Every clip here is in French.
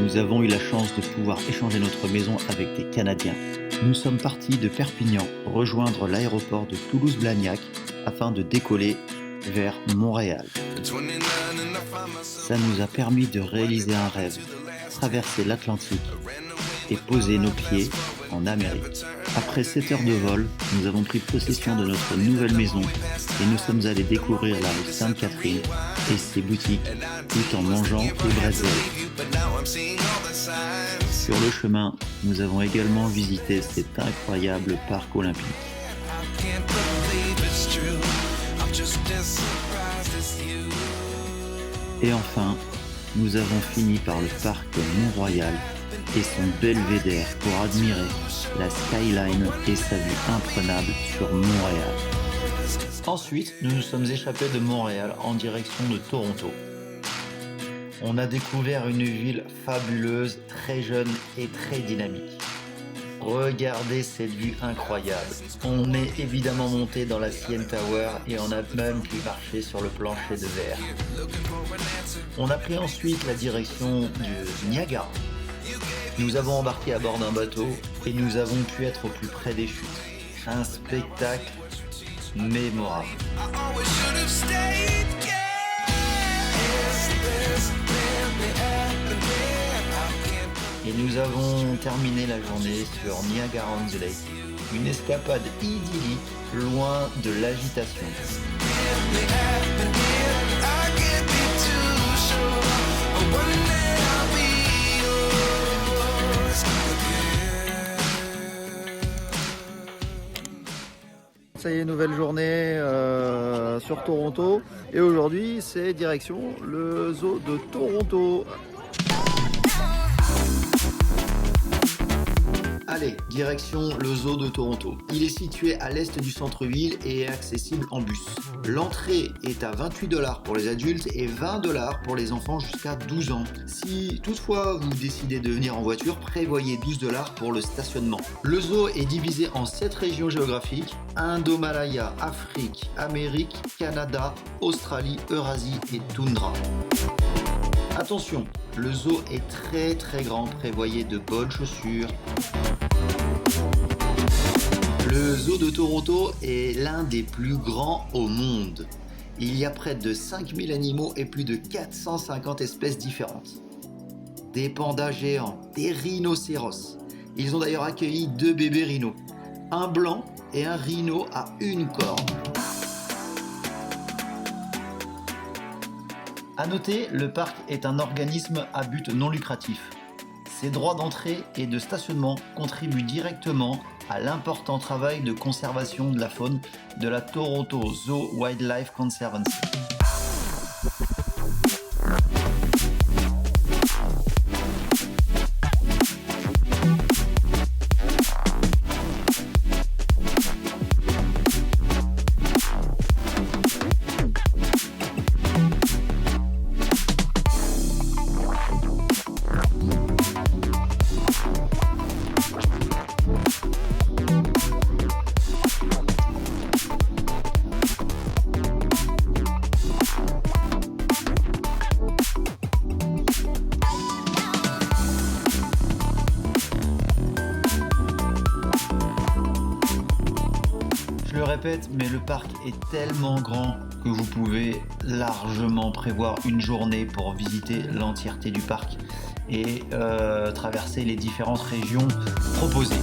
nous avons eu la chance de pouvoir échanger notre maison avec des Canadiens. Nous sommes partis de Perpignan rejoindre l'aéroport de Toulouse-Blagnac afin de décoller vers Montréal. Ça nous a permis de réaliser un rêve, traverser l'Atlantique et poser nos pieds en Amérique. Après 7 heures de vol, nous avons pris possession de notre nouvelle maison et nous sommes allés découvrir la rue Sainte-Catherine et ses boutiques tout en mangeant des bretzels. Sur le chemin, nous avons également visité cet incroyable parc olympique. Et enfin, nous avons fini par le parc Mont-Royal et son belvédère pour admirer la skyline et sa vue imprenable sur Montréal. Ensuite, nous nous sommes échappés de Montréal en direction de Toronto. On a découvert une ville fabuleuse, très jeune et très dynamique. Regardez cette vue incroyable. On est évidemment monté dans la CN Tower et on a même pu marcher sur le plancher de verre. On a pris ensuite la direction du Niagara. Nous avons embarqué à bord d'un bateau et nous avons pu être au plus près des chutes. Un spectacle mémorable. Et nous avons terminé la journée sur Niagara-on-the-Lake, une escapade idyllique, loin de l'agitation. Ça y est, nouvelle journée sur Toronto. Et aujourd'hui, c'est direction le zoo de Toronto. Allez, direction le zoo de Toronto. Il est situé à l'est du centre-ville et est accessible en bus. L'entrée est à 28$ pour les adultes et 20$ pour les enfants jusqu'à 12 ans. Si toutefois vous décidez de venir en voiture, prévoyez 12$ pour le stationnement. Le zoo est divisé en 7 régions géographiques: Indomalaya, Afrique, Amérique, Canada, Australie, Eurasie et Toundra. Attention, le zoo est très grand, prévoyez de bonnes chaussures. Le zoo de Toronto est l'un des plus grands au monde. Il y a près de 5000 animaux et plus de 450 espèces différentes. Des pandas géants, des rhinocéros. Ils ont d'ailleurs accueilli 2 bébés rhinos, un blanc et un rhino à une corne. A noter, le parc est un organisme à but non lucratif. Ses droits d'entrée et de stationnement contribuent directement à l'important travail de conservation de la faune de la Toronto Zoo Wildlife Conservancy. Je le répète, mais le parc est tellement grand que vous pouvez largement prévoir une journée pour visiter l'entièreté du parc et traverser les différentes régions proposées.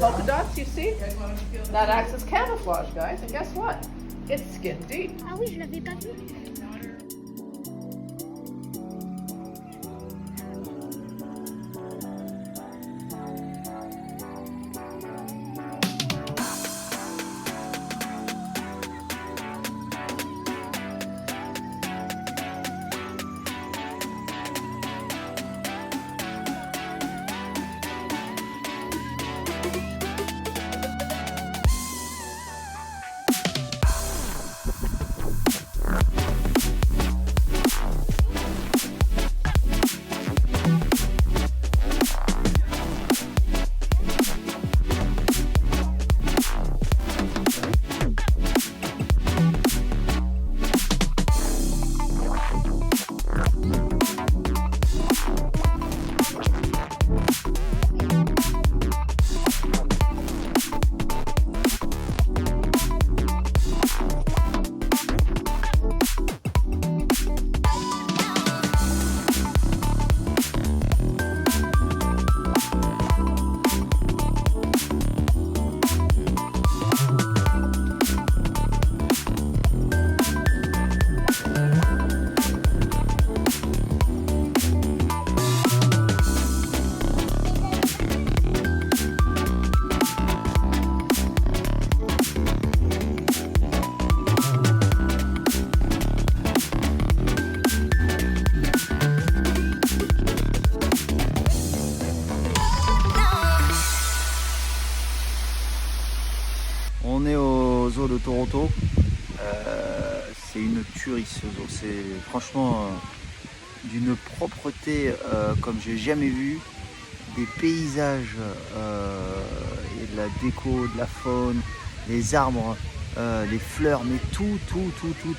polka dots, you see? That acts as camouflage. camouflage, guys, and guess what? It's skin deep. Ah oui, je l'avais pas vu. On est au zoo de Toronto. C'est une tuerie ce zoo. C'est franchement d'une propreté comme j'ai jamais vu. Des paysages et de la déco, de la faune, les arbres, les fleurs, mais tout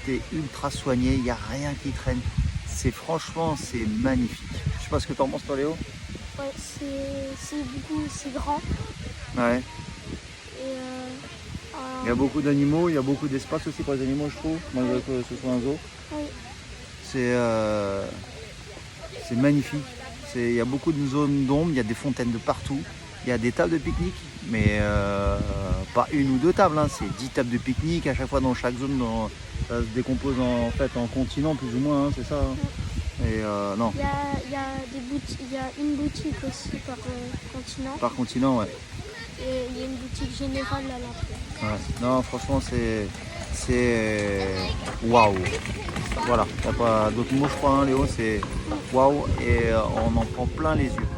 est ultra soigné. Il n'y a rien qui traîne. C'est magnifique. Je sais pas ce que tu en penses toi, Léo. Ouais, c'est grand. Ouais. Et Il y a beaucoup d'animaux, il y a beaucoup d'espace aussi pour les animaux, je trouve, malgré que ce soit un zoo. oui. C'est magnifique. Il y a beaucoup de zones d'ombre, il y a des fontaines de partout. Il y a des tables de pique-nique, mais pas une ou deux tables, hein. C'est 10 tables de pique-nique à chaque fois dans chaque zone. Ça se décompose en continent plus ou moins, hein, c'est ça. Hein. Et non. Il y a une boutique aussi par continent. Par continent, ouais. Et il y a une boutique générale à l'entrée. Ouais. Non, franchement, c'est waouh. Voilà, il n'y a pas d'autres mots, je crois, hein, Léo. C'est waouh et on en prend plein les yeux.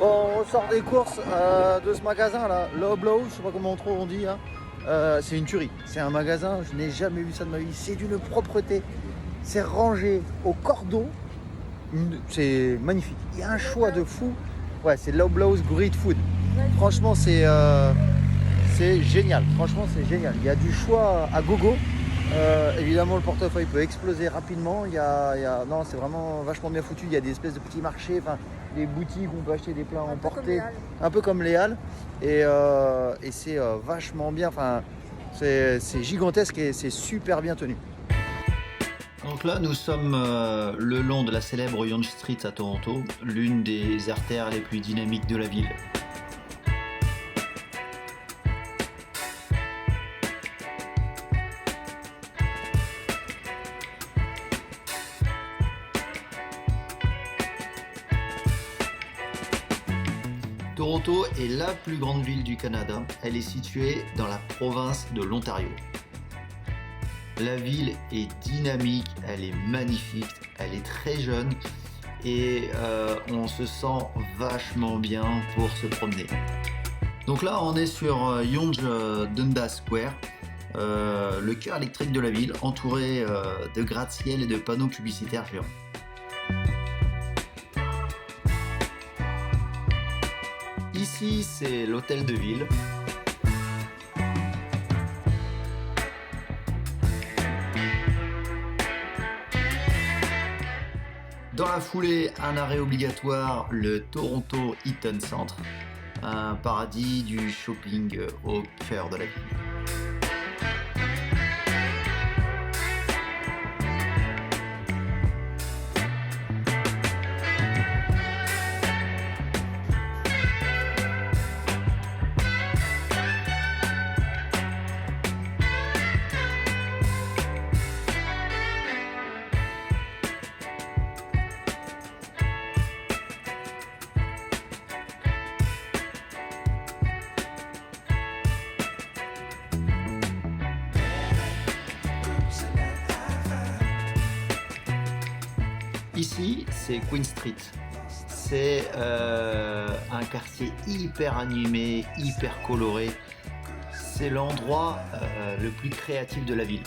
On sort des courses de ce magasin là, Loblaws, je sais pas comment on dit, hein. C'est une tuerie, c'est un magasin, je n'ai jamais vu ça de ma vie, c'est d'une propreté, c'est rangé au cordeau, c'est magnifique, il y a un choix de fou, ouais c'est Loblaws Great Food, franchement c'est génial, franchement c'est génial, il y a du choix à gogo. Évidemment le portefeuille peut exploser rapidement, non c'est vraiment vachement bien foutu, il y a des espèces de petits marchés, enfin des boutiques où on peut acheter des plats emportés, un peu comme les Halles, et c'est vachement bien, enfin c'est gigantesque et c'est super bien tenu. Donc là, nous sommes le long de la célèbre Yonge Street à Toronto, l'une des artères les plus dynamiques de la ville. Toronto est la plus grande ville du Canada. Elle est située dans la province de l'Ontario. La ville est dynamique, elle est magnifique, elle est très jeune et on se sent vachement bien pour se promener. Donc là, on est sur Yonge Dundas Square, le cœur électrique de la ville, entouré de gratte-ciel et de panneaux publicitaires géants. Ici, c'est l'hôtel de ville. Dans la foulée, un arrêt obligatoire, le Toronto Eaton Centre, un paradis du shopping au cœur de la ville. Ici, c'est Queen Street. C'est un quartier hyper animé, hyper coloré. C'est l'endroit le plus créatif de la ville.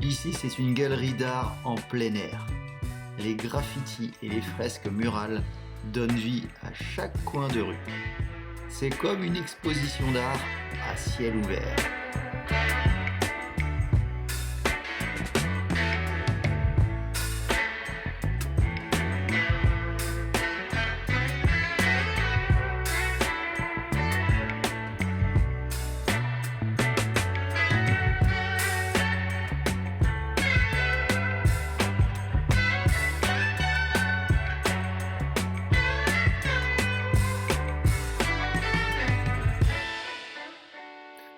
Ici, c'est une galerie d'art en plein air. Les graffitis et les fresques murales donnent vie à chaque coin de rue. C'est comme une exposition d'art à ciel ouvert.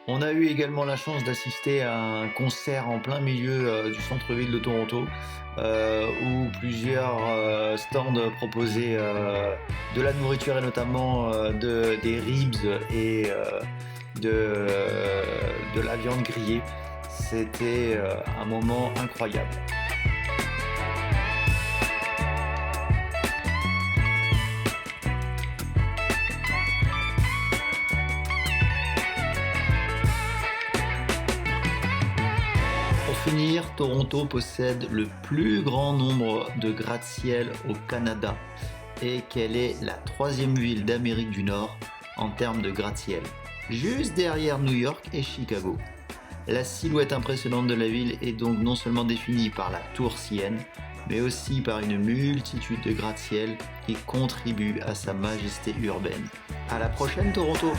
On a eu également la chance d'assister à un concert en plein milieu du centre-ville de Toronto où plusieurs stands proposaient de la nourriture et notamment des ribs et de la viande grillée. C'était un moment incroyable. Pour finir, Toronto possède le plus grand nombre de gratte-ciel au Canada et qu'elle est la 3e ville d'Amérique du Nord en termes de gratte-ciel, juste derrière New York et Chicago. La silhouette impressionnante de la ville est donc non seulement définie par la tour CN, mais aussi par une multitude de gratte-ciel qui contribuent à sa majesté urbaine. À la prochaine Toronto!